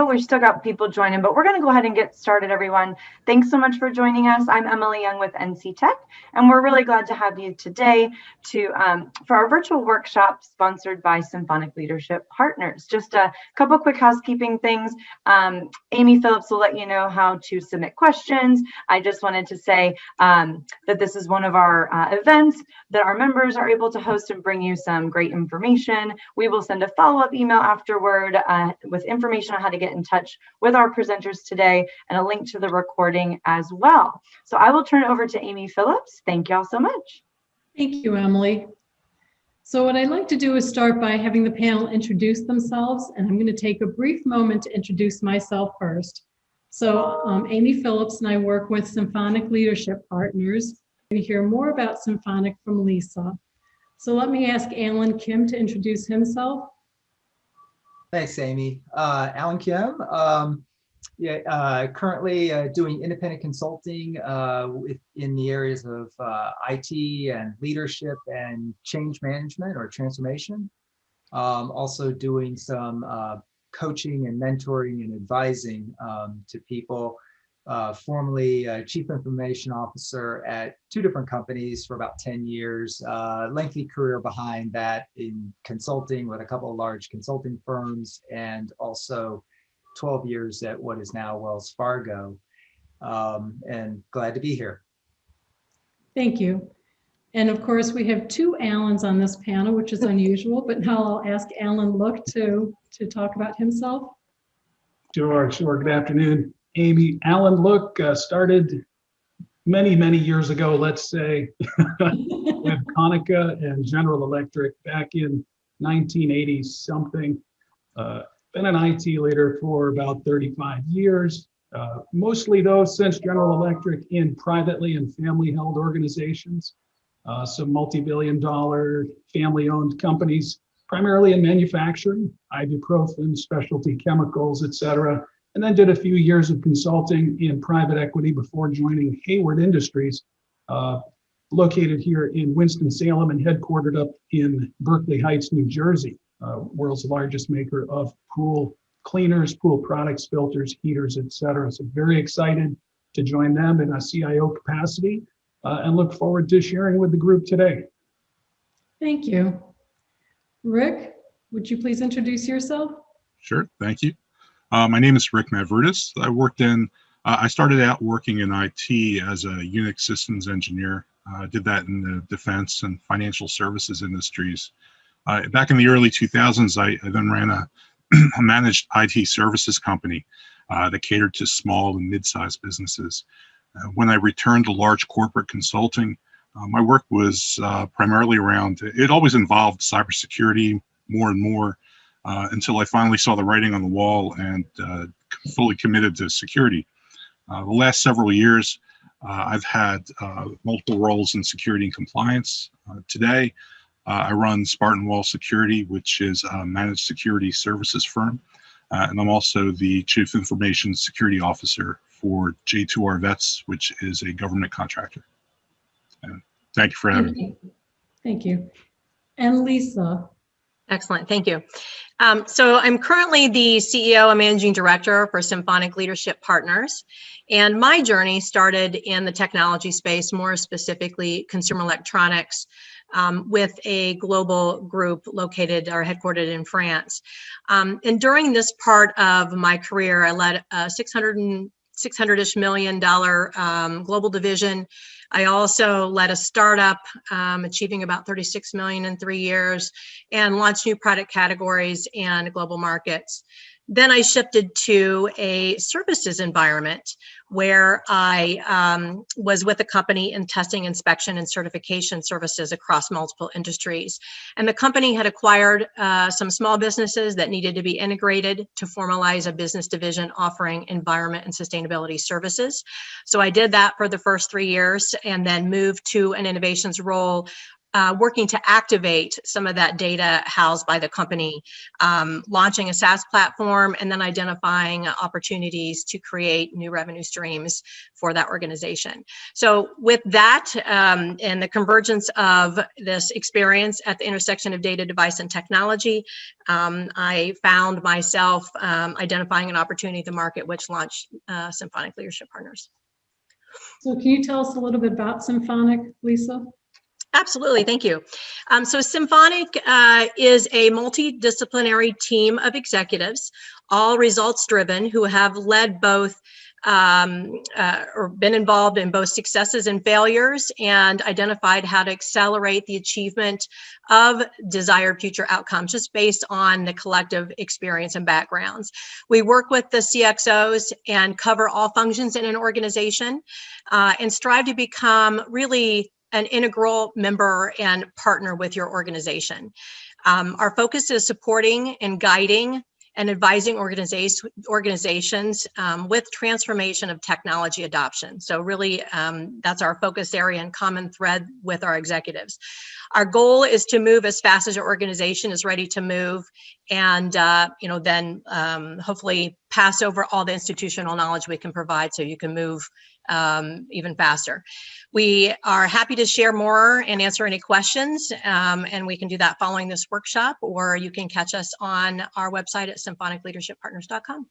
we've still got people joining, but we're going to go ahead and get started, everyone. Thanks so much for joining us. I'm Emily Young with NC Tech, and we're really glad to have you today for our virtual workshop sponsored by Symphonic Leadership Partners. Just a couple quick housekeeping things. Amy Phillips will let you know how to submit questions. I just wanted to say that this is one of our events that our members are able to host and bring you some great information. We will send a follow-up email afterward with information on how to get in touch with our presenters today and a link to the recording as well. So I will turn it over to Amy Phillips. Thank you all so much. Thank you, Emily. So what I'd like to do is start by having the panel introduce themselves, and I'm going to take a brief moment to introduce myself first. So Amy Phillips and I work with Symphonic Leadership Partners. We're going to hear more about Symphonic from Lisa. So let me ask Alan Kim to introduce himself. Thanks, Amy. Alan Kim, currently doing independent consulting in the areas of IT and leadership and change management or transformation. Also doing some coaching and mentoring and advising to people. Formerly Chief Information Officer at 2 different companies for about 10 years. Lengthy career behind that in consulting with a couple of large consulting firms, and also 12 years at what is now Wells Fargo. And glad to be here. Thank you. And of course, we have 2 Allens on this panel, which is unusual, but now I'll ask Alan Look to talk about himself. Sure. Good afternoon, Amy. Alan Look started many years ago, let's say, with Konica and General Electric back in 1980 something. Been an IT leader for about 35 years, mostly though since General Electric in privately and family-held organizations. Some multi-billion-dollar family-owned companies, primarily in manufacturing, ibuprofen, specialty chemicals, etc. And then did a few years of consulting in private equity before joining Hayward Industries, located here in Winston-Salem and headquartered up in Berkeley Heights, New Jersey, world's largest maker of pool cleaners, pool products, filters, heaters, etc. So very excited to join them in a CIO capacity. And look forward to sharing with the group today. Thank you. Rick, would you please introduce yourself? Sure, thank you. My name is Rick Mavridis. I started out working in IT as a Unix systems engineer. Did that in the defense and financial services industries. Back in the early 2000s, I then ran a managed IT services company that catered to small and mid-sized businesses. When I returned to large corporate consulting, my work was primarily around, it always involved cybersecurity more and more until I finally saw the writing on the wall and fully committed to security. The last several years, I've had multiple roles in security and compliance. Today, I run Spartan Wall Security, which is a managed security services firm. And I'm also the Chief Information Security Officer for J2R Vets, which is a government contractor. And thank you for having me. Thank you. And Lisa. Excellent, thank you. So I'm currently the CEO and Managing Director for Symphonic Leadership Partners. And my journey started in the technology space, more specifically consumer electronics, with a global group located or headquartered in France. And during this part of my career, I led a $600-ish million global division. I also led a startup achieving about 36 million in 3 years and launched new product categories and global markets. Then I shifted to a services environment where I was with a company in testing, inspection, and certification services across multiple industries. And the company had acquired some small businesses that needed to be integrated to formalize a business division offering environment and sustainability services. So I did that for the first 3 years and then moved to an innovations role working to activate some of that data housed by the company, launching a SaaS platform, and then identifying opportunities to create new revenue streams for that organization. So with that and the convergence of this experience at the intersection of data, device, and technology, I found myself identifying an opportunity in the market, which launched Symphonic Leadership Partners. So can you tell us a little bit about Symphonic, Lisa? Absolutely, thank you. So Symphonic is a multidisciplinary team of executives, all results driven, who have led both or been involved in both successes and failures and identified how to accelerate the achievement of desired future outcomes just based on the collective experience and backgrounds. We work with the CXOs and cover all functions in an organization and strive to become really an integral member and partner with your organization. Our focus is supporting and guiding and advising organizations with transformation of technology adoption. So really, that's our focus area and common thread with our executives. Our goal is to move as fast as your organization is ready to move, and then hopefully pass over all the institutional knowledge we can provide so you can move even faster. We are happy to share more and answer any questions, and we can do that following this workshop, or you can catch us on our website at symphonicleadershippartners.com.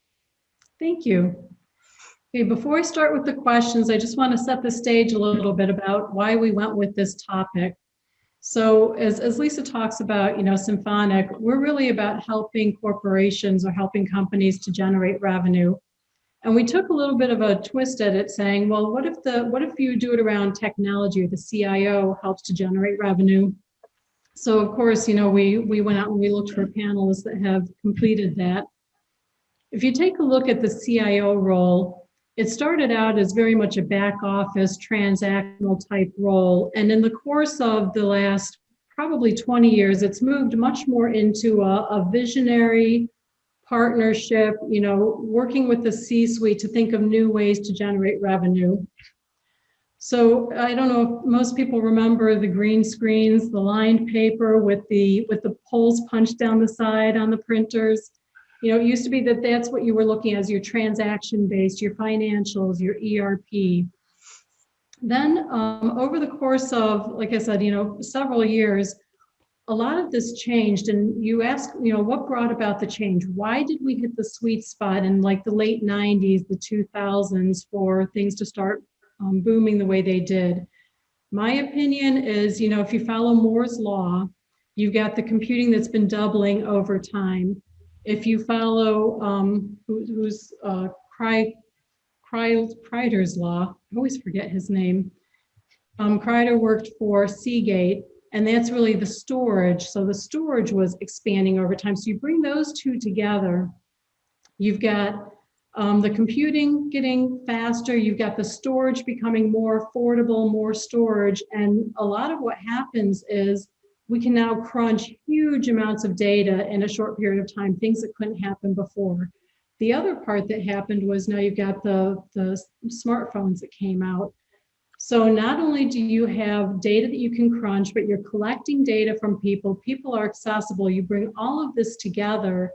Thank you. Okay, before I start with the questions, I just want to set the stage a little bit about why we went with this topic. So as Lisa talks about, Symphonic, we're really about helping corporations or helping companies to generate revenue. And we took a little bit of a twist at it, saying, well, what if you do it around technology, or the CIO helps to generate revenue? So of course, we went out and we looked for panelists that have completed that. If you take a look at the CIO role, it started out as very much a back office transactional type role. And in the course of the last probably 20 years, it's moved much more into a visionary partnership, working with the C-suite to think of new ways to generate revenue. So I don't know if most people remember the green screens, the lined paper with the holes punched down the side on the printers. It used to be that's what you were looking at as your transaction-based, your financials, your ERP. Then over the course of, like I said, several years, a lot of this changed. And you ask, what brought about the change? Why did we hit the sweet spot in like the late 90s, the 2000s for things to start booming the way they did? My opinion is, if you follow Moore's law, you've got the computing that's been doubling over time. If you follow Kreider's law, I always forget his name. Kreider worked for Seagate, and that's really the storage. So the storage was expanding over time. So you bring those two together, you've got the computing getting faster, you've got the storage becoming more affordable, more storage, and a lot of what happens is we can now crunch huge amounts of data in a short period of time, things that couldn't happen before. The other part that happened was now you've got the smartphones that came out. So not only do you have data that you can crunch, but you're collecting data from people. People are accessible. You bring all of this together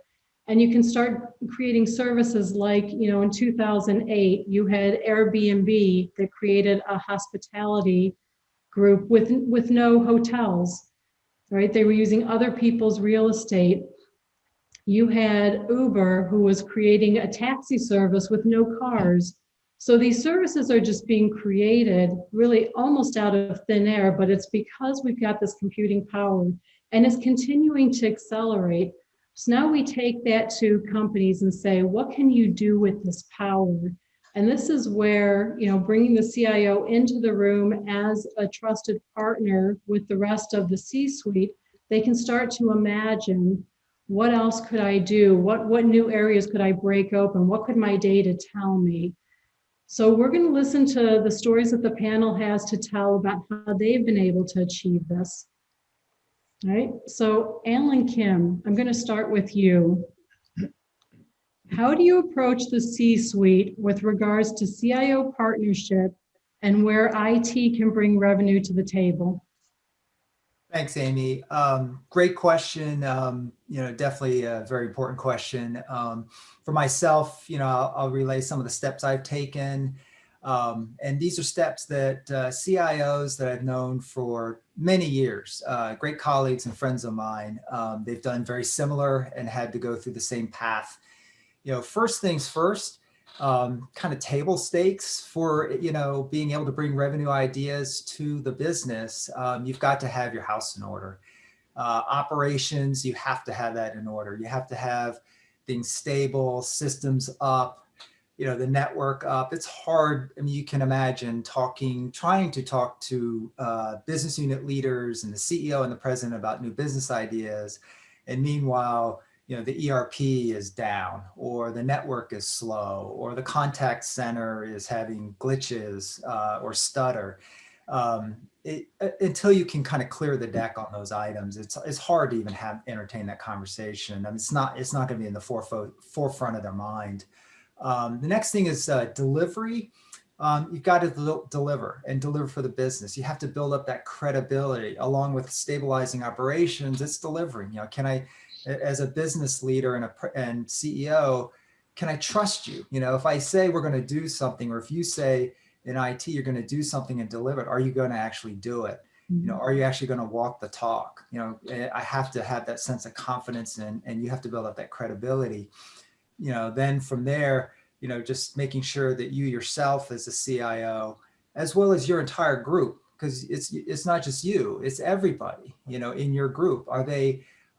and you can start creating services like, in 2008, you had Airbnb that created a hospitality group with no hotels. Right? They were using other people's real estate. You had Uber, who was creating a taxi service with no cars. So these services are just being created really almost out of thin air, but it's because we've got this computing power and it's continuing to accelerate. So now we take that to companies and say, what can you do with this power? And this is where, bringing the CIO into the room as a trusted partner with the rest of the C-suite, they can start to imagine, what else could I do? What new areas could I break open? What could my data tell me? So we're going to listen to the stories that the panel has to tell about how they've been able to achieve this. All right, so Alan Kim, I'm going to start with you. How do you approach the C-suite with regards to CIO partnership and where IT can bring revenue to the table? Thanks, Amy. Great question. Definitely a very important question. For myself, I'll relay some of the steps I've taken. And these are steps that CIOs that I've known for many years, great colleagues and friends of mine, they've done very similar and had to go through the same path. First things first, kind of table stakes for, being able to bring revenue ideas to the business. You've got to have your house in order. Operations, you have to have that in order. You have to have things stable, systems up, the network up. It's hard. I mean, you can imagine trying to talk to business unit leaders and the CEO and the president about new business ideas. And meanwhile, the ERP is down, or the network is slow, or the contact center is having glitches or stutter. Until you can kind of clear the deck on those items, it's hard to even entertain that conversation. I mean, it's not going to be in the forefront of their mind. The next thing is delivery. You've got to deliver for the business. You have to build up that credibility along with stabilizing operations. It's delivering. Can I, as a business leader and CEO, can I trust you? If I say we're going to do something, or if you say in IT you're going to do something and deliver it, are you going to actually do it? Are you actually going to walk the talk? I have to have that sense of confidence, and you have to build up that credibility. Then from there, just making sure that you yourself as a CIO, as well as your entire group, because it's not just you, it's everybody, in your group.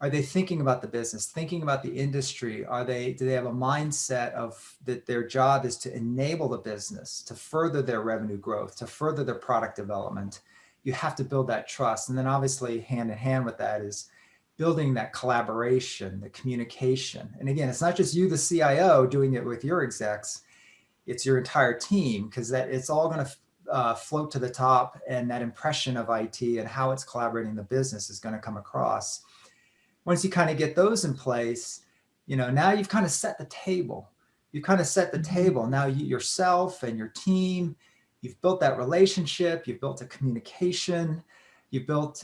Are they thinking about the business, thinking about the industry? Do they have a mindset of that their job is to enable the business, to further their revenue growth, to further their product development? You have to build that trust. And then obviously hand in hand with that is building that collaboration, the communication. And again, it's not just you, the CIO, doing it with your execs, it's your entire team, because it's all going to float to the top, and that impression of IT and how it's collaborating in the business is going to come across. Once you kind of get those in place, now you've kind of set the table. Now yourself and your team, you've built that relationship, you've built a communication, you've built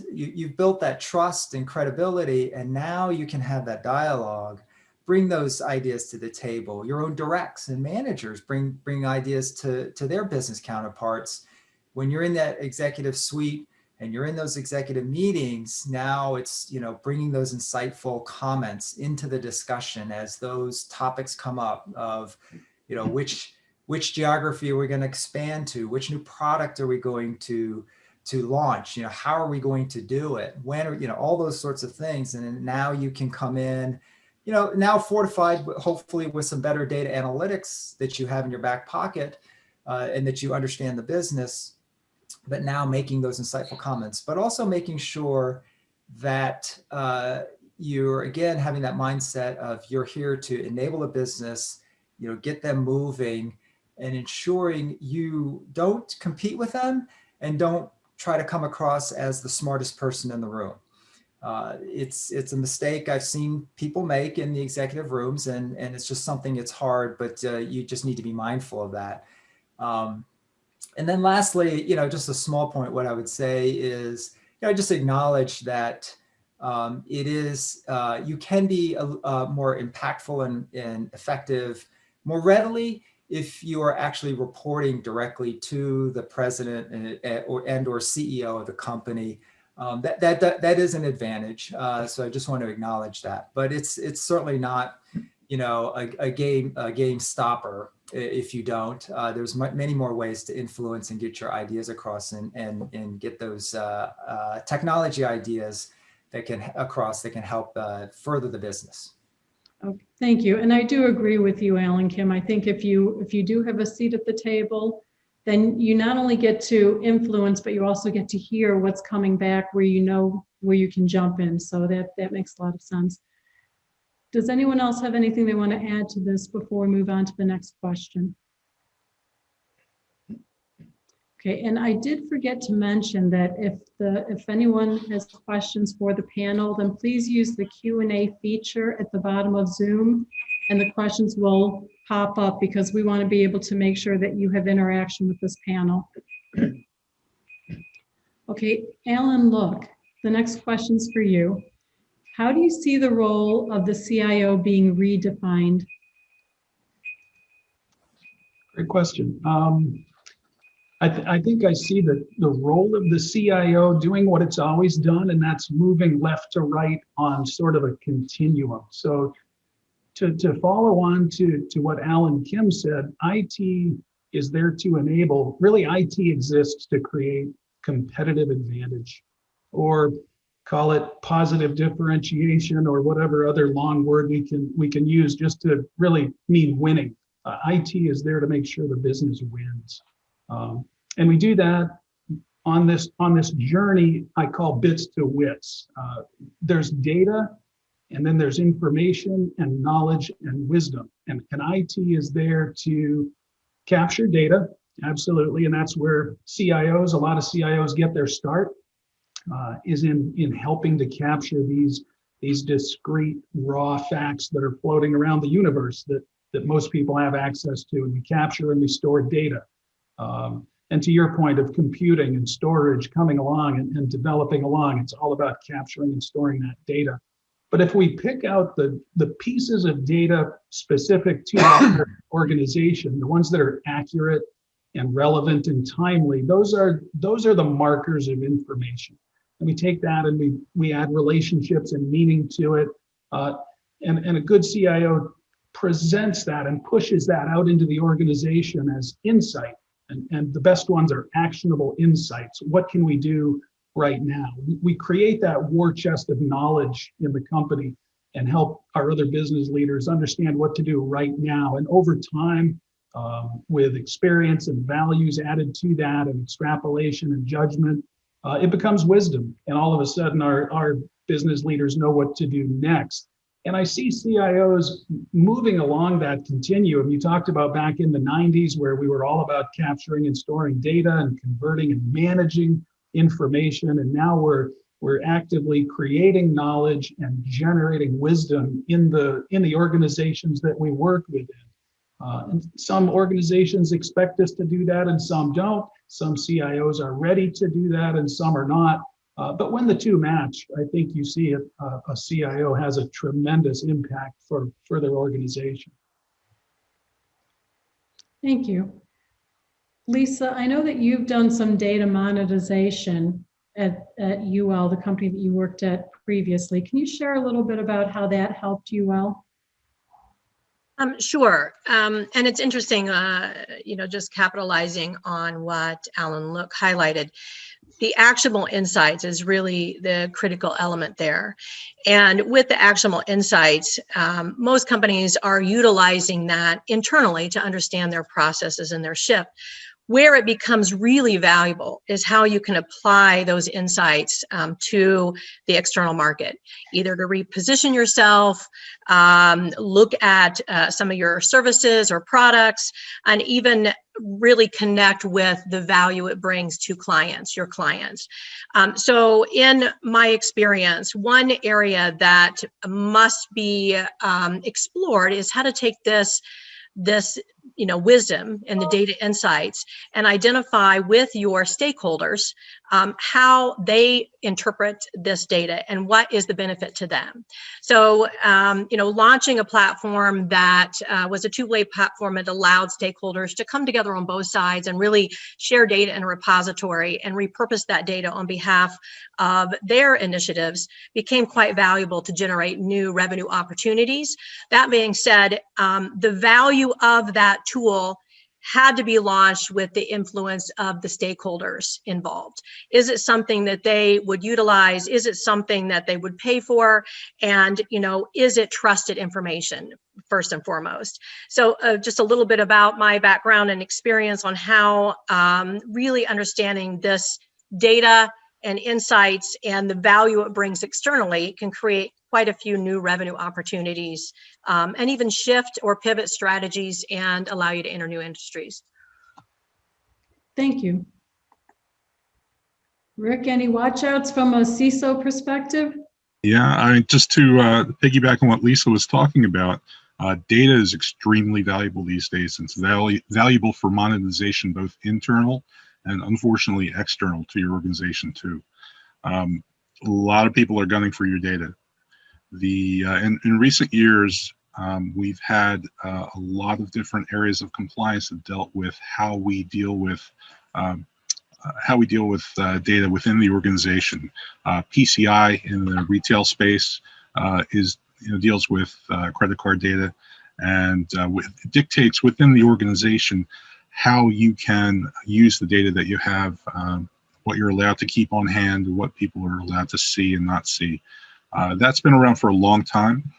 that trust and credibility, and now you can have that dialogue, bring those ideas to the table. Your own directs and managers bring ideas to their business counterparts. When you're in that executive suite and you're in those executive meetings, now it's, bringing those insightful comments into the discussion as those topics come up of, which geography are we going to expand to? Which new product are we going to launch? How are we going to do it? When are, all those sorts of things. And now you can come in, now fortified, hopefully with some better data analytics that you have in your back pocket, and that you understand the business, but now making those insightful comments, but also making sure that you're, again, having that mindset of you're here to enable a business, get them moving, and ensuring you don't compete with them and don't try to come across as the smartest person in the room. It's a mistake I've seen people make in the executive rooms, and it's just something, it's hard, but you just need to be mindful of that. And then lastly, just a small point, what I would say is, just acknowledge that it is, you can be more impactful and effective more readily if you are actually reporting directly to the president or CEO of the company. That is an advantage. So I just want to acknowledge that, but it's certainly not, a game stopper if you don't. There's many more ways to influence and get your ideas across, and get those technology ideas that can help further the business. Okay, thank you. And I do agree with you, Alan Kim. I think if you do have a seat at the table, then you not only get to influence, but you also get to hear what's coming back where where you can jump in. So that makes a lot of sense. Does anyone else have anything they want to add to this before we move on to the next question? Okay, and I did forget to mention that if anyone has questions for the panel, then please use the Q&A feature at the bottom of Zoom, and the questions will pop up, because we want to be able to make sure that you have interaction with this panel. Okay, Alan Look, the next question's for you. How do you see the role of the CIO being redefined? Great question. I think I see the role of the CIO doing what it's always done, and that's moving left to right on sort of a continuum. So to follow on to what Alan Kim said, IT is there to enable, really IT exists to create competitive advantage, or call it positive differentiation, or whatever other long word we can use just to really mean winning. IT is there to make sure the business wins. And we do that on this journey I call bits to wits. There's data, and then there's information and knowledge and wisdom. And IT is there to capture data, absolutely. And that's where CIOs, a lot of CIOs get their start, is in helping to capture these discrete raw facts that are floating around the universe that most people have access to. And we capture and we store data. And to your point of computing and storage coming along and developing along, it's all about capturing and storing that data. But if we pick out the pieces of data specific to our organization, the ones that are accurate and relevant and timely, those are the markers of information. And we take that and we add relationships and meaning to it. And a good CIO presents that and pushes that out into the organization as insight. And the best ones are actionable insights. What can we do right now? We create that war chest of knowledge in the company and help our other business leaders understand what to do right now. And over time, with experience and values added to that, and extrapolation and judgment, it becomes wisdom. And all of a sudden, our business leaders know what to do next. And I see CIOs moving along that continuum. You talked about back in the 90s, where we were all about capturing and storing data and converting and managing information. And now we're actively creating knowledge and generating wisdom in the organizations that we work within. And some organizations expect us to do that and some don't. Some CIOs are ready to do that and some are not. But when the two match, I think you see a CIO has a tremendous impact for their organization. Thank you. Lisa, I know that you've done some data monetization at UL, the company that you worked at previously. Can you share a little bit about how that helped UL? Sure. And it's interesting, just capitalizing on what Alan Look highlighted. The actionable insights is really the critical element there. And with the actionable insights, most companies are utilizing that internally to understand their processes and their shift. Where it becomes really valuable is how you can apply those insights to the external market, either to reposition yourself, look at some of your services or products, and even really connect with the value it brings to your clients. So in my experience, one area that must be explored is how to take this wisdom and the data insights and identify with your stakeholders how they interpret this data and what is the benefit to them. So, launching a platform that was a two-way platform that allowed stakeholders to come together on both sides and really share data in a repository and repurpose that data on behalf of their initiatives became quite valuable to generate new revenue opportunities. That being said, the value of that tool had to be launched with the influence of the stakeholders involved. Is it something that they would utilize? Is it something that they would pay for? And, is it trusted information first and foremost? So just a little bit about my background and experience on how really understanding this data and insights and the value it brings externally can create quite a few new revenue opportunities and even shift or pivot strategies and allow you to enter new industries. Thank you. Rick, any watchouts from a CISO perspective? Yeah, just to piggyback on what Lisa was talking about, data is extremely valuable these days. It's valuable for monetization, both internal and unfortunately external to your organization too. a lot of people are gunning for your data. In recent years, we've had a lot of different areas of compliance that dealt with how we deal with data within the organization. PCI in the retail space deals with credit card data, and it dictates within the organization how you can use the data that you have, what you're allowed to keep on hand, what people are allowed to see and not see. That's been around for a long time.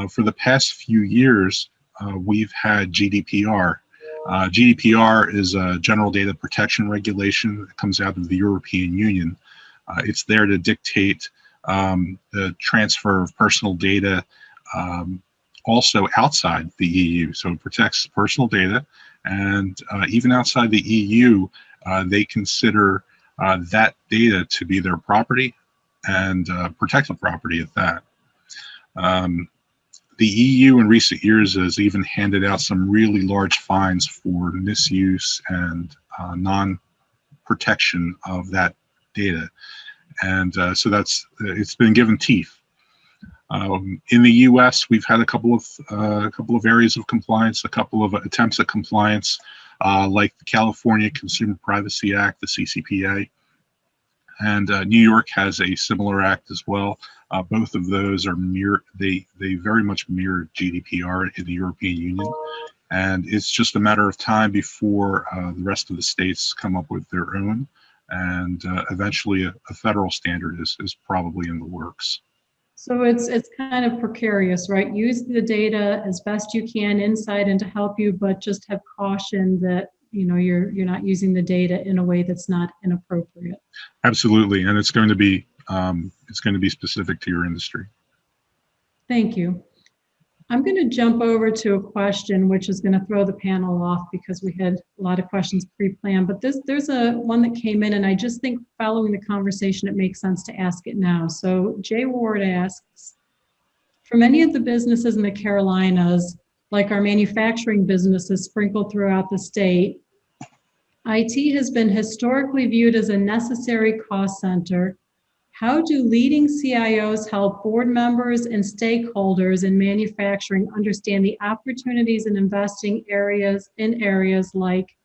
For the past few years, we've had GDPR. GDPR is a general data protection regulation that comes out of the European Union. It's there to dictate the transfer of personal data also outside the EU. So it protects personal data, and even outside the EU, they consider that data to be their property and protected property at that. The EU in recent years has even handed out some really large fines for misuse and non-protection of that data. And so it's been given teeth. In the U.S., we've had a couple of areas of compliance, a couple of attempts at compliance, like the California Consumer Privacy Act, the CCPA, and New York has a similar act as well. Both of those are they very much mirror GDPR in the European Union, and it's just a matter of time before the rest of the states come up with their own, and eventually a federal standard is probably in the works. So it's kind of precarious, right? Use the data as best you can inside and to help you, but just have caution that you're not using the data in a way that's not inappropriate. Absolutely, and it's going to be specific to your industry. Thank you. I'm going to jump over to a question which is going to throw the panel off because we had a lot of questions pre-planned, but there's one that came in, and I just think following the conversation, it makes sense to ask it now. So Jay Ward asks, for many of the businesses in the Carolinas, like our manufacturing businesses sprinkled throughout the state, IT has been historically viewed as a necessary cost center. How do leading CIOs help board members and stakeholders in manufacturing understand the opportunities in investing in areas like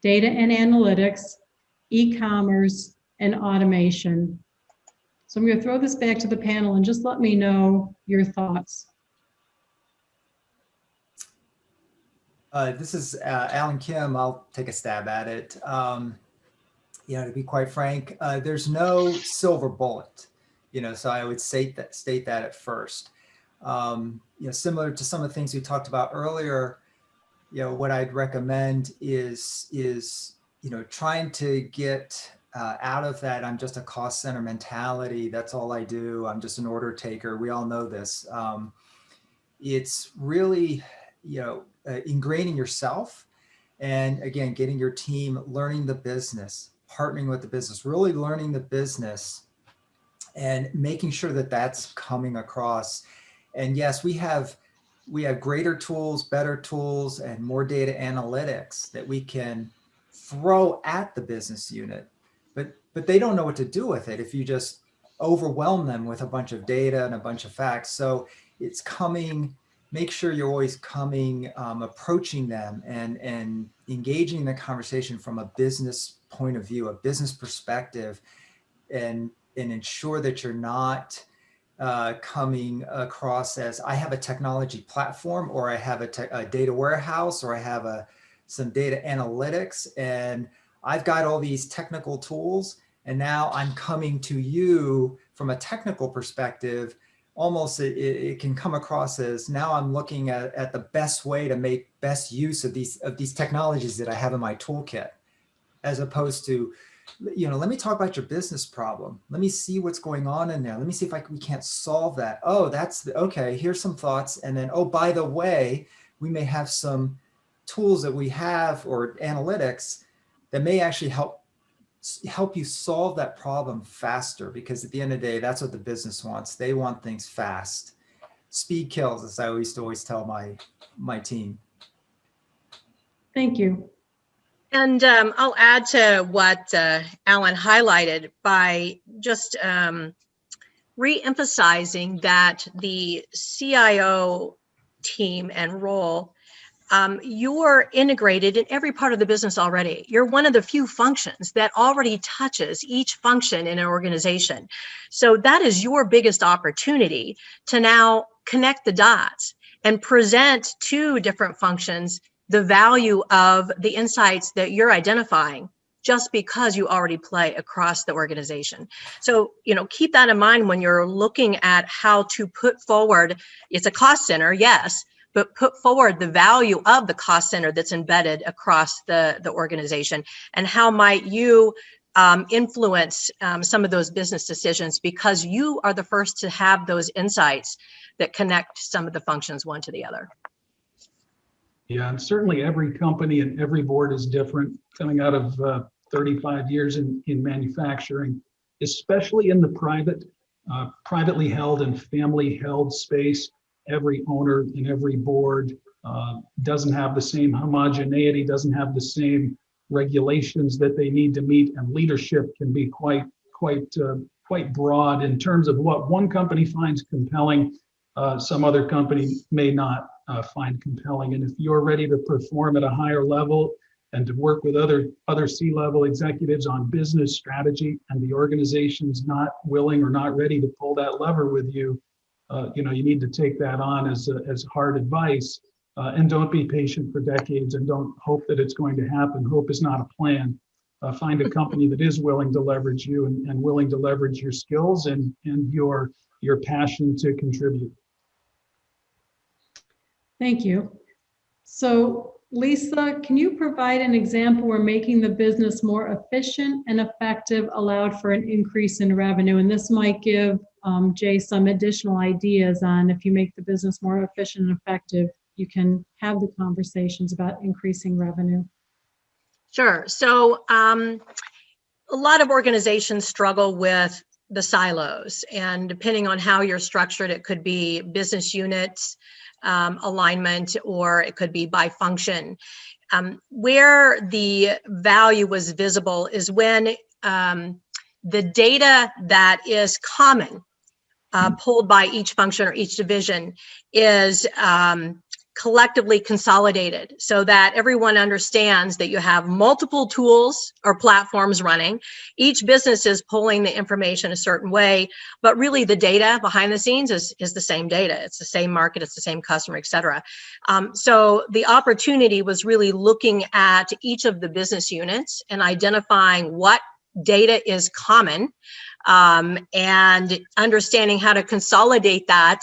data and analytics, e-commerce, and automation? So I'm going to throw this back to the panel and just let me know your thoughts. This is Alan Kim. I'll take a stab at it. To be quite frank, there's no silver bullet, so I would state that at first. Similar to some of the things we talked about earlier, what I'd recommend is trying to get out of that "I'm just a cost center" mentality. That's all I do. I'm just an order taker. We all know this. It's really, ingraining yourself, and again, getting your team learning the business, partnering with the business, really learning the business, and making sure that that's coming across. And yes, we have greater tools, better tools, and more data analytics that we can throw at the business unit, but they don't know what to do with it if you just overwhelm them with a bunch of data and a bunch of facts. So it's coming. Make sure you're always approaching them and engaging in the conversation from a business point of view, a business perspective, and ensure that you're not coming across as I have a technology platform, or I have a data warehouse, or I have some data analytics, and I've got all these technical tools, and now I'm coming to you from a technical perspective. Almost it can come across as now I'm looking at the best way to make best use of these technologies that I have in my toolkit, as opposed to, let me talk about your business problem. Let me see what's going on in there. Let me see if we can't solve that. Oh, okay. Here's some thoughts. And then, oh, by the way, we may have some tools that we have, or analytics, that may actually help you solve that problem faster, because at the end of the day, that's what the business wants. They want things fast. Speed kills, as I used to always tell my team. Thank you. And I'll add to what Alan highlighted by just re-emphasizing that the CIO team and role, you're integrated in every part of the business already. You're one of the few functions that already touches each function in an organization. So that is your biggest opportunity to now connect the dots and present to different functions the value of the insights that you're identifying, just because you already play across the organization. So, keep that in mind when you're looking at how to put forward, it's a cost center, yes, but put forward the value of the cost center that's embedded across the organization, and how might you influence some of those business decisions, because you are the first to have those insights that connect some of the functions one to the other. Yeah, and certainly every company and every board is different. Coming out of 35 years in manufacturing, especially in the privately held and family held space, every owner and every board doesn't have the same homogeneity, doesn't have the same regulations that they need to meet, and leadership can be quite broad in terms of what one company finds compelling, some other company may not find compelling. And if you're ready to perform at a higher level and to work with other C-level executives on business strategy, and the organization's not willing or not ready to pull that lever with you, you need to take that on as hard advice, and don't be patient for decades, and don't hope that it's going to happen. Hope is not a plan. Find a company that is willing to leverage you and willing to leverage your skills and your passion to contribute. Thank you. So Lisa, can you provide an example where making the business more efficient and effective allowed for an increase in revenue? And this might give Jay some additional ideas on, if you make the business more efficient and effective, you can have the conversations about increasing revenue. Sure. So a lot of organizations struggle with the silos, and depending on how you're structured, it could be business units, alignment, or it could be by function. Where the value was visible is when the data that is common, pulled by each function or each division, is collectively consolidated, so that everyone understands that you have multiple tools or platforms running. Each business is pulling the information a certain way, but really the data behind the scenes is the same data. It's the same market, it's the same customer, et cetera. So the opportunity was really looking at each of the business units and identifying what data is common, and understanding how to consolidate that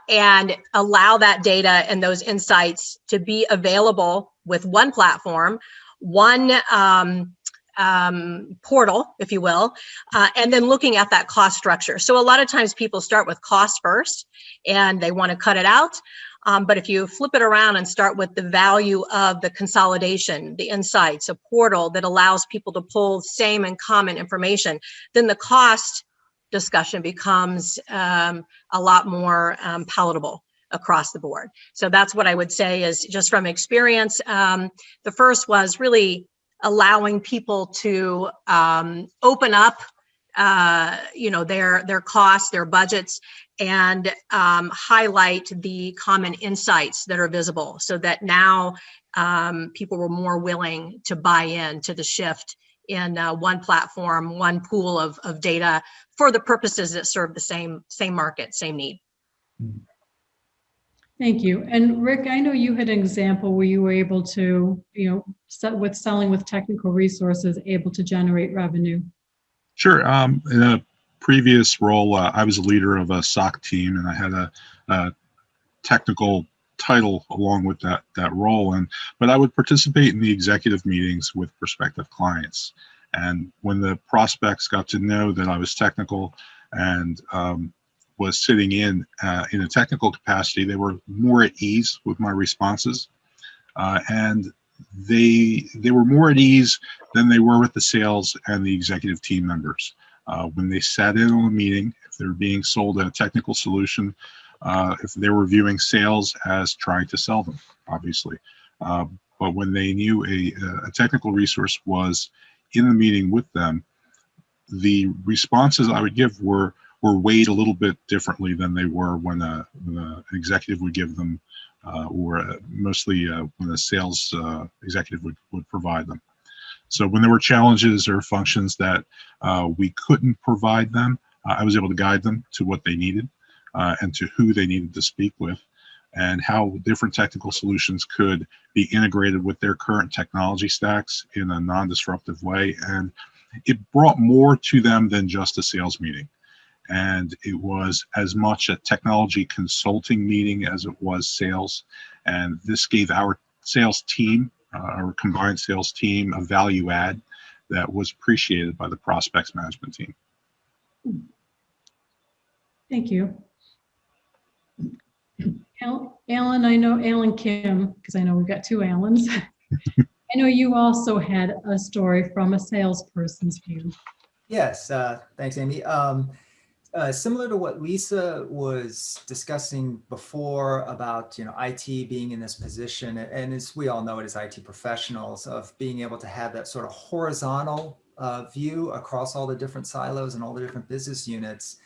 and allow that data and those insights to be available with one platform, one portal, if you will, and then looking at that cost structure. So a lot of times people start with cost first and they want to cut it out. But if you flip it around and start with the value of the consolidation, the insights, a portal that allows people to pull same and common information, then the cost discussion becomes a lot more palatable across the board. So that's what I would say is, just from experience. The first was really allowing people to open up their costs, their budgets, and highlight the common insights that are visible, so that now people were more willing to buy in to the shift in one platform, one pool of data for the purposes that serve the same market, same need. Thank you. And Rick, I know you had an example where you were able to, with selling with technical resources, able to generate revenue. Sure. In a previous role, I was a leader of a SOC team, and I had a technical title along with that role. But I would participate in the executive meetings with prospective clients. And when the prospects got to know that I was technical and was sitting in a technical capacity, they were more at ease with my responses, and they were more at ease than they were with the sales and the executive team members. When they sat in on a meeting, if they were being sold a technical solution, if they were viewing sales as trying to sell them, obviously. But when they knew a technical resource was in the meeting with them, the responses I would give were were weighed a little bit differently than they were when an executive would give them, or mostly when a sales executive would provide them. So when there were challenges or functions that we couldn't provide them, I was able to guide them to what they needed and to who they needed to speak with, and how different technical solutions could be integrated with their current technology stacks in a non-disruptive way. And it brought more to them than just a sales meeting. And it was as much a technology consulting meeting as it was sales. And this gave our sales team, our combined sales team, a value add that was appreciated by the prospects management team. Thank you. Alan, I know Alan Kim, because I know we've got two Alans. I know you also had a story from a salesperson's view. Yes, thanks, Amy. Similar to what Lisa was discussing before about, IT being in this position, and as we all know it as IT professionals, of being able to have that sort of horizontal view across all the different silos and all the different business units.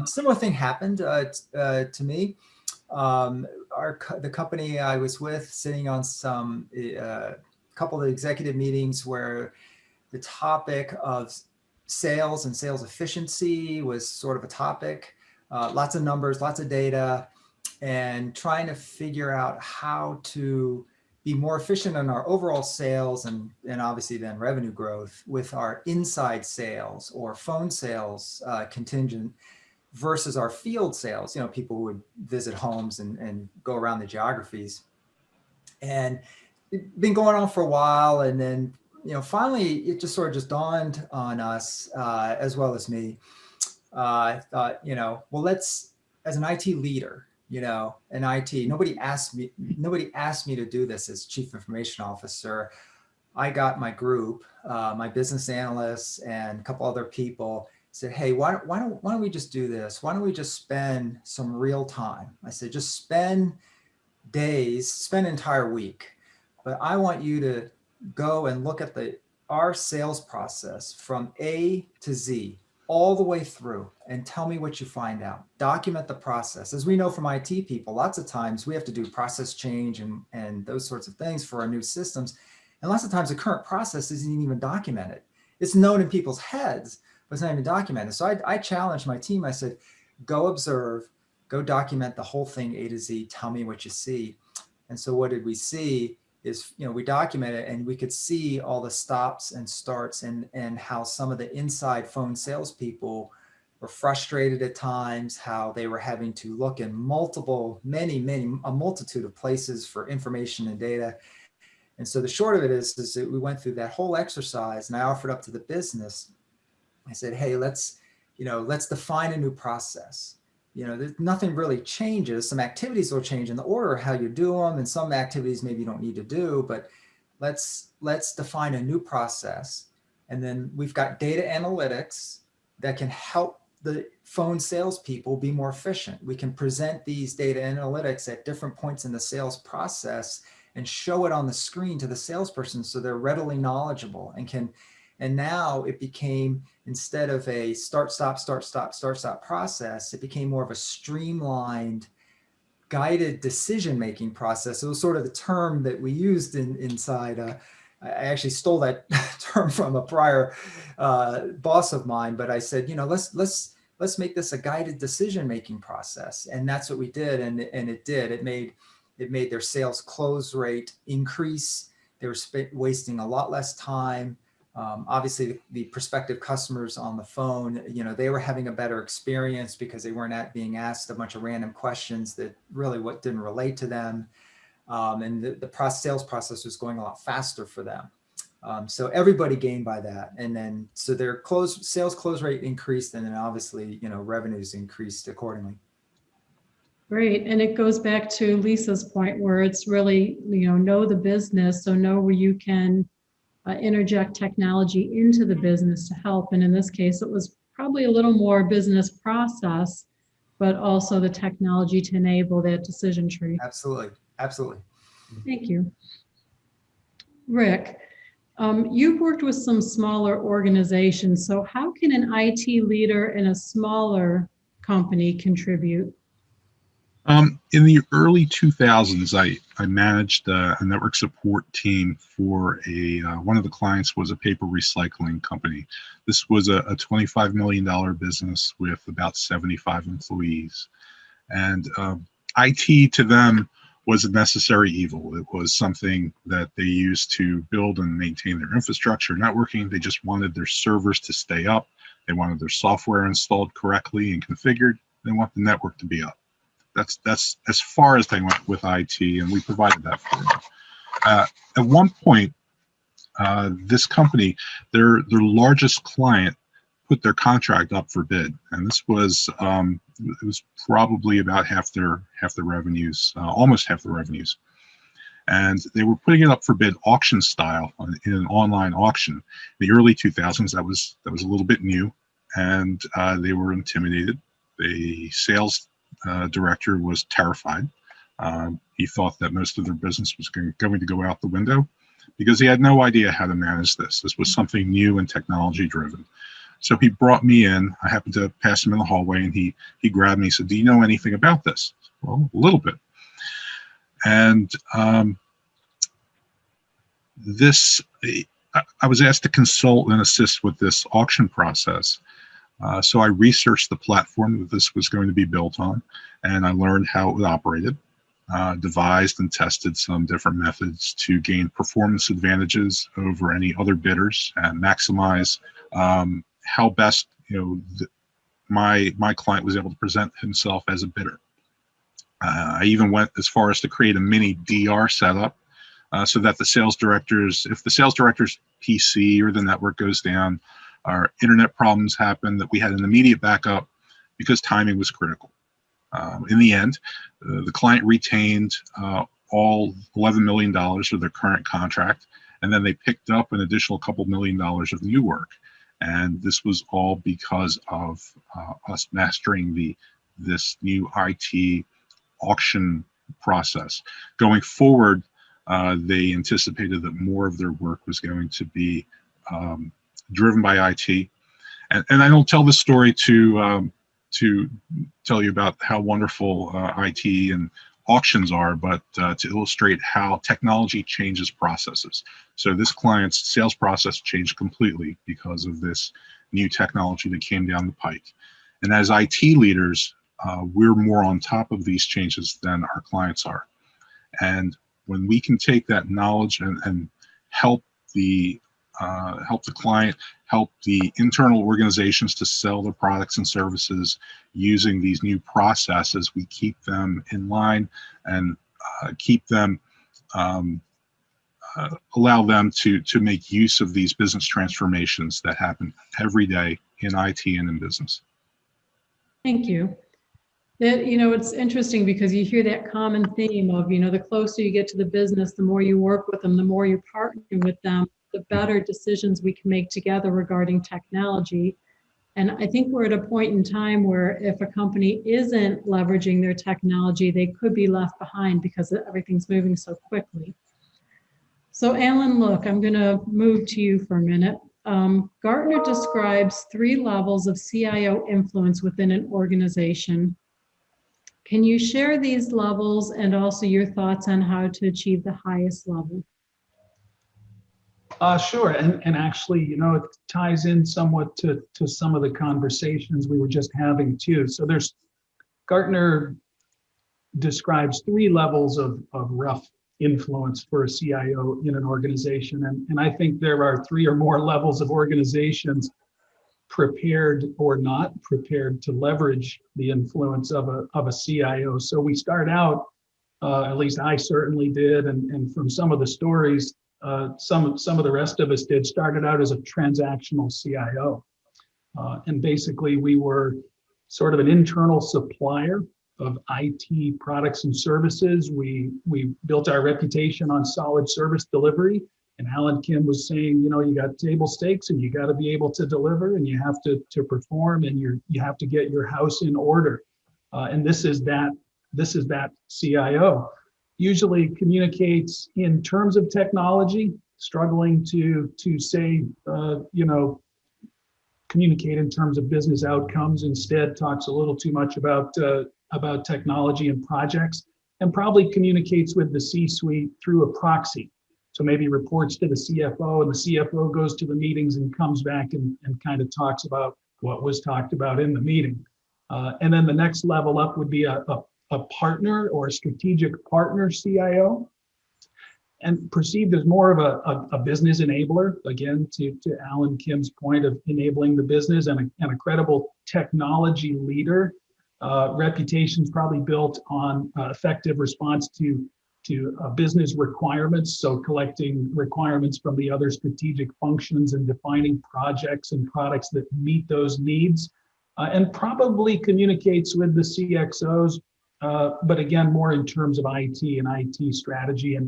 Similar thing happened to me. The company I was with, sitting on some couple of executive meetings where the topic of sales and sales efficiency was sort of a topic, lots of numbers, lots of data, and trying to figure out how to be more efficient in our overall sales and obviously then revenue growth with our inside sales or phone sales contingent versus our field sales, people who would visit homes and go around the geographies. And it's been going on for a while. And then, finally, it just sort of just dawned on us, as well as me. I thought, well, let's, as an IT leader, in IT, nobody asked me to do this as chief information officer. I got my group, my business analysts and a couple other people, said, hey, why don't we just do this? Why don't we just spend some real time? I said, just spend days, spend an entire week. But I want you to go and look at our sales process from A to Z, all the way through, and tell me what you find out. Document the process. As we know from IT people, lots of times we have to do process change and those sorts of things for our new systems. And lots of times the current process isn't even documented. It's known in people's heads, but it's not even documented. So I challenged my team. I said, go observe, go document the whole thing A to Z, tell me what you see. And so what did we see is, we documented and we could see all the stops and starts and how some of the inside phone salespeople were frustrated at times, how they were having to look in a multitude of places for information and data. And so the short of it is that we went through that whole exercise, and I offered up to the business. I said, hey, let's define a new process. Nothing really changes. Some activities will change in the order of how you do them, and some activities maybe you don't need to do, but let's define a new process. And then we've got data analytics that can help the phone salespeople be more efficient. We can present these data analytics at different points in the sales process and show it on the screen to the salesperson so they're readily knowledgeable and now it became, instead of a start, stop process, it became more of a streamlined, guided decision-making process. It was sort of the term that we used inside. I actually stole that term from a prior boss of mine, but I said, let's make this a guided decision-making process. And that's what we did. And it did. It made their sales close rate increase. They were wasting a lot less time. Obviously, the prospective customers on the phone, they were having a better experience because they weren't being asked a bunch of random questions that really didn't relate to them. And the sales process was going a lot faster for them. So everybody gained by that. And then, so their sales close rate increased, and then obviously, revenues increased accordingly. Great. And it goes back to Lisa's point where it's really, know the business. So know where you can interject technology into the business to help. And in this case, it was probably a little more business process, but also the technology to enable that decision tree. Absolutely. Absolutely. Thank you. Rick, You've worked with some smaller organizations, so how can an IT leader in a smaller company contribute? In the early 2000s, I managed a network support team for one of the clients was a paper recycling company. This was a $25 million business with about 75 employees. And IT to them was a necessary evil. It was something that they used to build and maintain their infrastructure, networking. They just wanted their servers to stay up. They wanted their software installed correctly and configured. They want the network to be up. That's as far as they went with IT, and we provided that for them. At one point, this company, their largest client, put their contract up for bid, and this was it was probably about half their revenues, almost half the revenues, and they were putting it up for bid auction style in an online auction. In the early 2000s, that was a little bit new, and they were intimidated. The sales director was terrified. He thought that most of their business was going to go out the window because he had no idea how to manage this. This was something new and technology driven. So he brought me in. I happened to pass him in the hallway, and he grabbed me and said, "Do you know anything about this?" Well, a little bit. And I was asked to consult and assist with this auction process. So I researched the platform that this was going to be built on, and I learned how it operated, devised and tested some different methods to gain performance advantages over any other bidders and maximize how best my client was able to present himself as a bidder. I even went as far as to create a mini DR setup so that the sales directors, if the sales director's PC or the network goes down, our internet problems happen, that we had an immediate backup because timing was critical. In the end, the client retained all $11 million of their current contract, and then they picked up an additional couple $1 million of new work. And this was all because of us mastering this new IT auction process. Going forward, they anticipated that more of their work was going to be driven by IT. And I don't tell this story to tell you about how wonderful IT and auctions are, but to illustrate how technology changes processes. So this client's sales process changed completely because of this new technology that came down the pike. And as IT leaders, we're more on top of these changes than our clients are. And when we can take that knowledge and help the client, help the internal organizations to sell their products and services using these new processes, we keep them in line and keep them, allow them to make use of these business transformations that happen every day in IT and in business. Thank you. It's interesting because you hear that common theme of, the closer you get to the business, the more you work with them, the more you partner with them, the better decisions we can make together regarding technology. And I think we're at a point in time where if a company isn't leveraging their technology, they could be left behind because everything's moving so quickly. So Alan, look, I'm going to move to you for a minute. Gartner describes 3 levels of CIO influence within an organization. Can you share these levels and also your thoughts on how to achieve the highest level? Sure, and actually, it ties in somewhat to some of the conversations we were just having too. So Gartner describes 3 levels of rough influence for a CIO in an organization, and I think there are 3 or more levels of organizations prepared or not prepared to leverage the influence of a CIO. So we start out, at least I certainly did, and from some of the stories, some of the rest of us started out as a transactional CIO. And basically we were sort of an internal supplier of IT products and services. We built our reputation on solid service delivery. And Alan Kim was saying, you got table stakes and you got to be able to deliver and you have to perform and you have to get your house in order. And this is that CIO. Usually communicates in terms of technology, struggling to say, communicate in terms of business outcomes. Instead, talks a little too much about technology and projects, and probably communicates with the C-suite through a proxy. So maybe reports to the CFO, and the CFO goes to the meetings and comes back and kind of talks about what was talked about in the meeting. And then the next level up would be a partner or a strategic partner CIO, and perceived as more of a business enabler, again, to Alan Kim's point of enabling the business, and a credible technology leader. Reputation's probably built on effective response to business requirements, so collecting requirements from the other strategic functions and defining projects and products that meet those needs, and probably communicates with the CXOs, but again, more in terms of IT and IT strategy,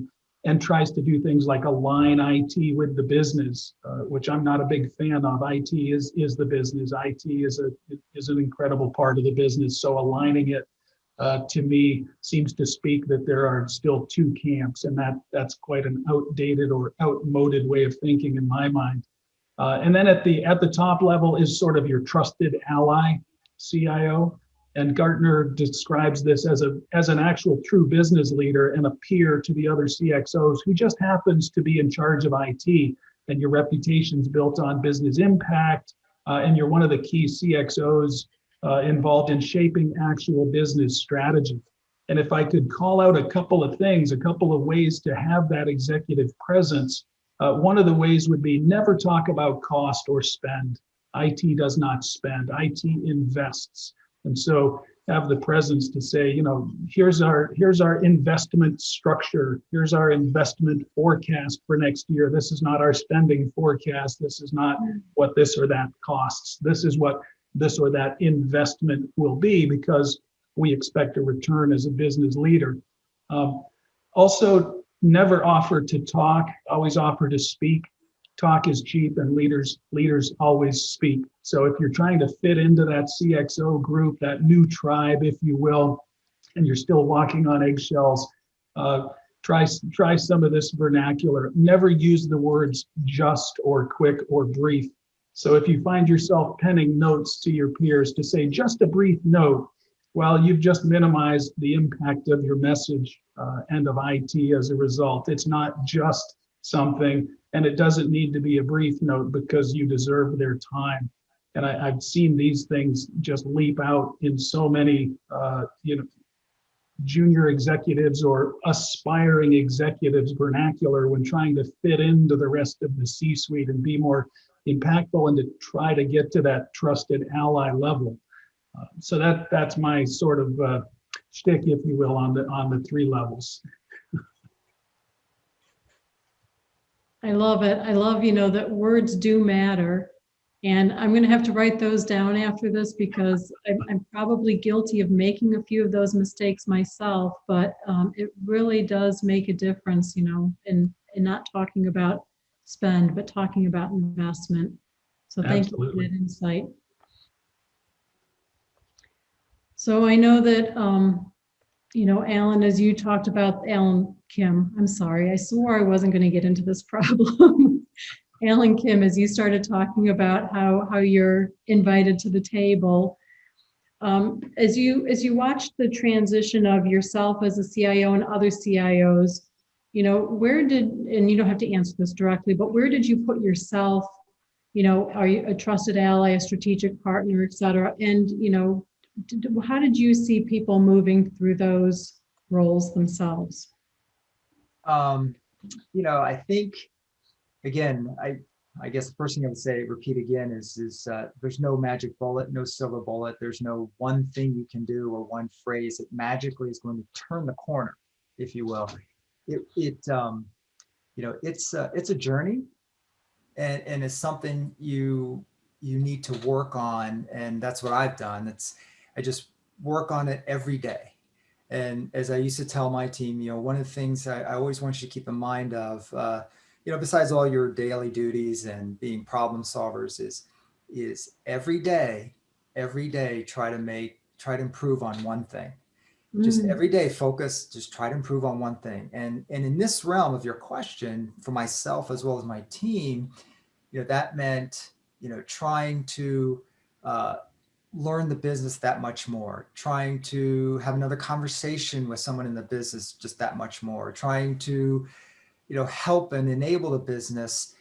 and tries to do things like align IT with the business, which I'm not a big fan of. IT is the business. IT is an incredible part of the business. So aligning it, to me, seems to speak that there are still two camps, and that's quite an outdated or outmoded way of thinking in my mind. And then at the top level is sort of your trusted ally CIO. And Gartner describes this as an actual true business leader and a peer to the other CXOs who just happens to be in charge of IT, and your reputation's built on business impact, and you're one of the key CXOs involved in shaping actual business strategy. And if I could call out a couple of things, a couple of ways to have that executive presence, one of the ways would be never talk about cost or spend. IT does not spend, IT invests. And so have the presence to say, here's our investment structure. Here's our investment forecast for next year. This is not our spending forecast. This is not what this or that costs. This is what this or that investment will be, because we expect a return as a business leader. Also, never offer to talk, always offer to speak. Talk is cheap, and leaders always speak. So if you're trying to fit into that CXO group, that new tribe, if you will, and you're still walking on eggshells, try some of this vernacular. Never use the words just or quick or brief. So if you find yourself penning notes to your peers to say just a brief note, well, you've just minimized the impact of your message and of IT as a result. It's not just something, and it doesn't need to be a brief note because you deserve their time. And I've seen these things just leap out in so many junior executives or aspiring executives vernacular when trying to fit into the rest of the C-suite and be more impactful and to try to get to that trusted ally level. So that's my sort of shtick, if you will, on the three levels. I love it. I love, that words do matter. And I'm going to have to write those down after this, because I'm probably guilty of making a few of those mistakes myself, but it really does make a difference, in not talking about spend, but talking about investment. So thank Absolutely. you for that insight. So I know that, Alan, as you talked about, Alan Kim, I'm sorry, I swore I wasn't going to get into this problem. Alan Kim, as you started talking about how you're invited to the table, as you watched the transition of yourself as a CIO and other CIOs, where did, and you don't have to answer this directly, but where did you put yourself? Are you a trusted ally, a strategic partner, et cetera? And, how did you see people moving through those roles themselves? I think, again, I guess the first thing I would say, repeat again, is there's no magic bullet, no silver bullet. There's no one thing you can do or one phrase that magically is going to turn the corner, if you will. It's a journey, and it's something you need to work on, and that's what I've done. I just work on it every day. And as I used to tell my team, one of the things I always want you to keep in mind of, besides all your daily duties and being problem solvers, is every day, try to improve on one thing. Just every day focus, just try to improve on one thing. And in this realm of your question, for myself as well as my team, that meant, trying to learn the business that much more, trying to have another conversation with someone in the business just that much more, trying to, help and enable the business,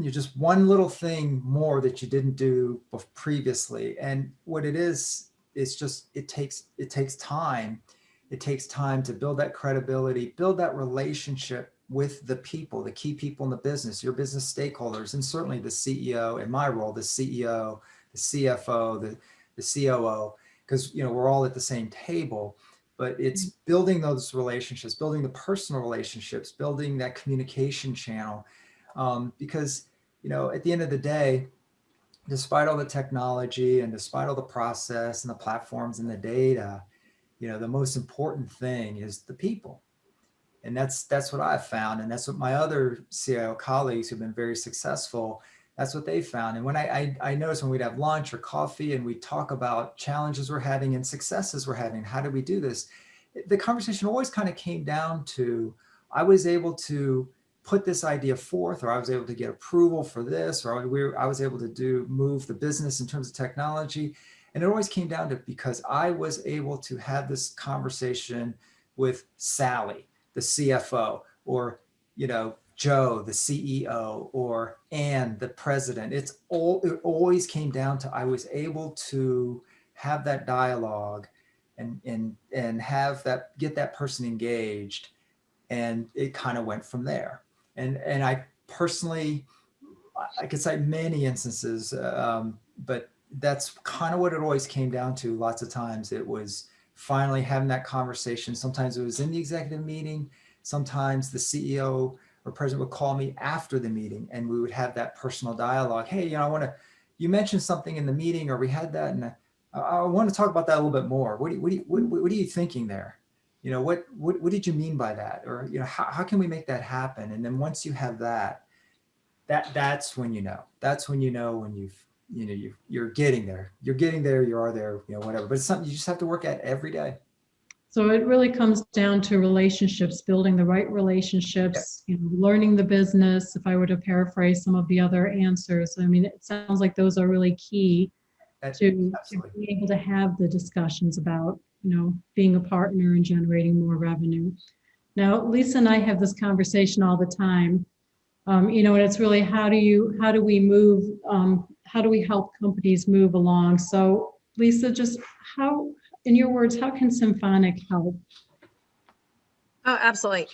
just one little thing more that you didn't do previously. And what it is just, it takes time. It takes time to build that credibility, build that relationship with the people, the key people in the business, your business stakeholders, and certainly the CEO, in my role, the CEO, the CFO, the COO, because we're all at the same table. But it's building those relationships, building the personal relationships, building that communication channel, because at the end of the day, despite all the technology and despite all the process and the platforms and the data, the most important thing is the people. And that's what I've found. And that's what my other CIO colleagues who've been very successful, that's what they found. And when I noticed when we'd have lunch or coffee and we talk about challenges we're having and successes we're having, how do we do this? The conversation always kind of came down to, I was able to put this idea forth, or I was able to get approval for this, or I was able to move the business in terms of technology. And it always came down to, because I was able to have this conversation with Sally, the CFO, or, Joe, the CEO, or Ann, the president. It always came down to, I was able to have that dialogue and have that, get that person engaged. And it kind of went from there. And I personally, I could cite many instances, but that's kind of what it always came down to. Lots of times it was finally having that conversation. Sometimes it was in the executive meeting. Sometimes the CEO or president would call me after the meeting and we would have that personal dialogue. Hey, you mentioned something in the meeting, or we had that, and I want to talk about that a little bit more. What are you thinking there? What did you mean by that? Or, how can we make that happen? And then once you have that's when you're getting there. You are there, whatever. But it's something you just have to work at every day. So it really comes down to relationships, building the right relationships, learning the business. If I were to paraphrase some of the other answers, I mean, it sounds like those are really key to be able to have the discussions about, being a partner and generating more revenue. Now, Lisa and I have this conversation all the time, and it's really how do we help companies move along? So Lisa, just how, in your words, how can Symphonic help? Oh, absolutely.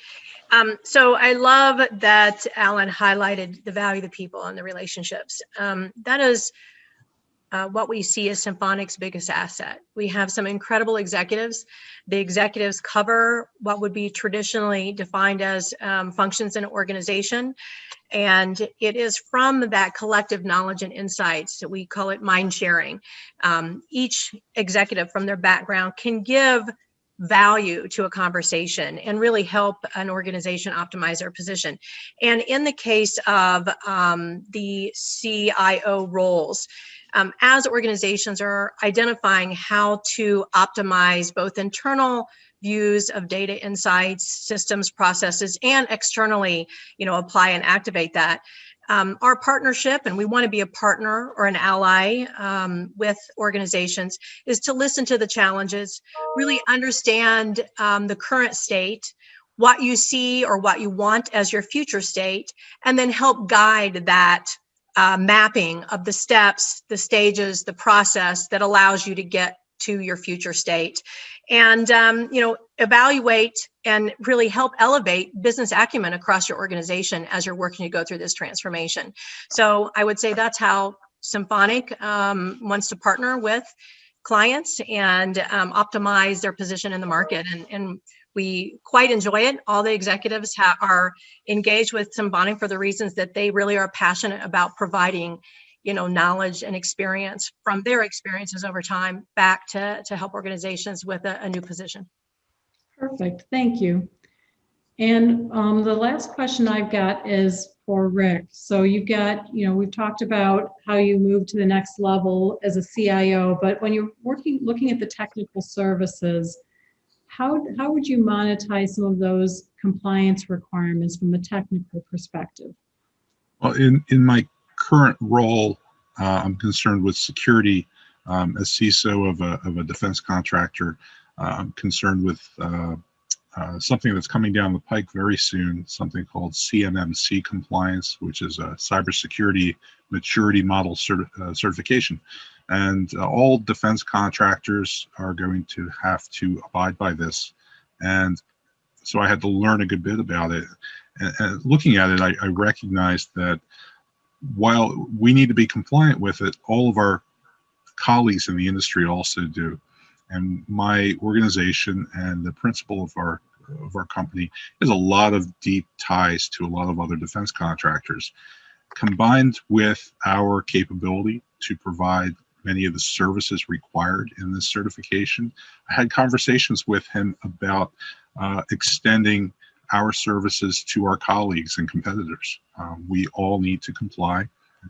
So I love that Alan highlighted the value of the people and the relationships. That is what we see as Symphonic's biggest asset. We have some incredible executives. The executives cover what would be traditionally defined as functions in an organization. And it is from that collective knowledge and insights that we call it mind sharing. Each executive from their background can give value to a conversation and really help an organization optimize their position. And in the case of the CIO roles, as organizations are identifying how to optimize both internal views of data insights, systems, processes, and externally, apply and activate that. Our partnership, and we want to be a partner or an ally with organizations, is to listen to the challenges, really understand the current state, what you see or what you want as your future state, and then help guide that mapping of the steps, the stages, the process that allows you to get to your future state. And, evaluate and really help elevate business acumen across your organization as you're working to go through this transformation. So I would say that's how Symphonic wants to partner with clients and optimize their position in the market. And we quite enjoy it. All the executives are engaged with Symphonic for the reasons that they really are passionate about providing knowledge and experience from their experiences over time back to help organizations with a new position. Perfect, thank you. And the last question I've got is for Rick. So you've got, we've talked about how you move to the next level as a CIO, but when you're looking at the technical services, how would you monetize some of those compliance requirements from a technical perspective? Well, in my current role, I'm concerned with security. As CISO of a defense contractor, I'm concerned with something that's coming down the pike very soon, something called CMMC compliance, which is a cybersecurity maturity model certification. And all defense contractors are going to have to abide by this. And so I had to learn a good bit about it. And looking at it, I recognized that while we need to be compliant with it, all of our colleagues in the industry also do. And my organization and the principal of our company has a lot of deep ties to a lot of other defense contractors. Combined with our capability to provide many of the services required in this certification, I had conversations with him about extending our services to our colleagues and competitors. We all need to comply,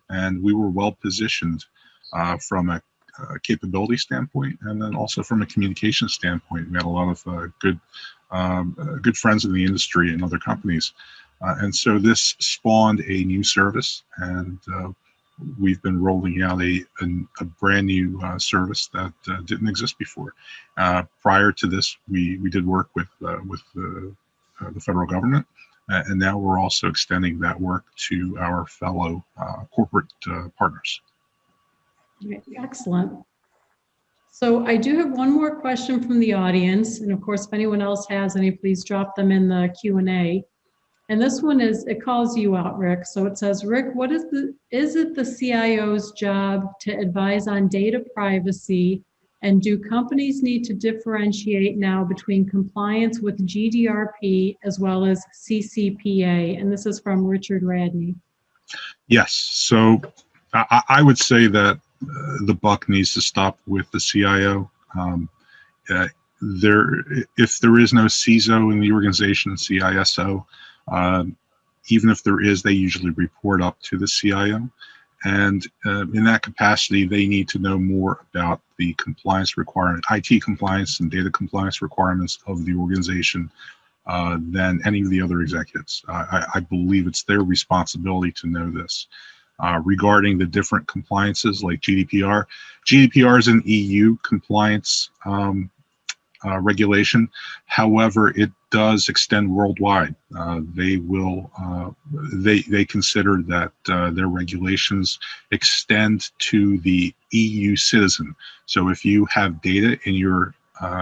and we were well positioned from a capability standpoint, and then also from a communication standpoint. We had a lot of good friends in the industry and other companies. And so this spawned a new service, and we've been rolling out a brand new service that didn't exist before. Prior to this, we did work with the federal government, and now we're also extending that work to our fellow corporate partners. Excellent. So I do have one more question from the audience, and of course, if anyone else has any, please drop them in the Q&A. And this one it calls you out, Rick. So it says, Rick, is it the CIO's job to advise on data privacy, and do companies need to differentiate now between compliance with GDPR as well as CCPA? And this is from Richard Radney. Yes, so I would say that the buck needs to stop with the CIO. If there is no CISO in the organization, CISO, even if there is, they usually report up to the CIO. And in that capacity, they need to know more about the compliance requirement, IT compliance and data compliance requirements of the organization than any of the other executives. I believe it's their responsibility to know this. Regarding the different compliances like GDPR. GDPR is an EU compliance regulation. However, it does extend worldwide. They consider that their regulations extend to the EU citizen. So if you have data in your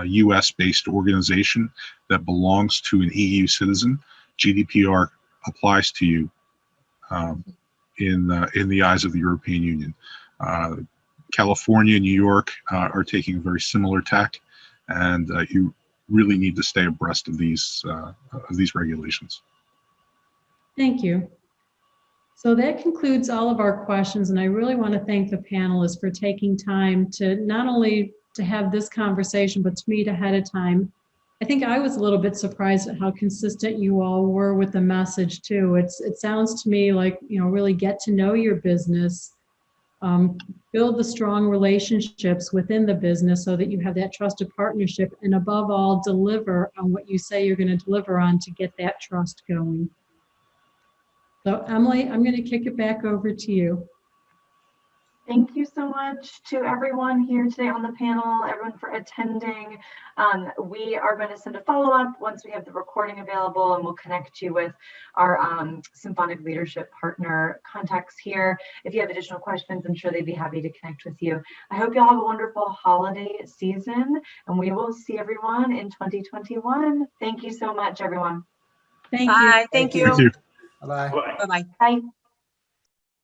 US-based organization that belongs to an EU citizen, GDPR applies to you in the eyes of the European Union. California, New York are taking a very similar tack, and you really need to stay abreast of these regulations. Thank you. So that concludes all of our questions, and I really want to thank the panelists for taking time to not only to have this conversation, but to meet ahead of time. I think I was a little bit surprised at how consistent you all were with the message too. It sounds to me like, really get to know your business, build the strong relationships within the business so that you have that trusted partnership, and above all, deliver on what you say you're going to deliver on to get that trust going. So Emily, I'm going to kick it back over to you. Thank you so much to everyone here today on the panel, everyone for attending. We are going to send a follow-up once we have the recording available, and we'll connect you with our Symphonic leadership partner contacts here. If you have additional questions, I'm sure they'd be happy to connect with you. I hope you all have a wonderful holiday season, and we will see everyone in 2021. Thank you so much, everyone. Thank you. Bye. Thank you. Thank you. Bye-bye. Bye-bye. Bye.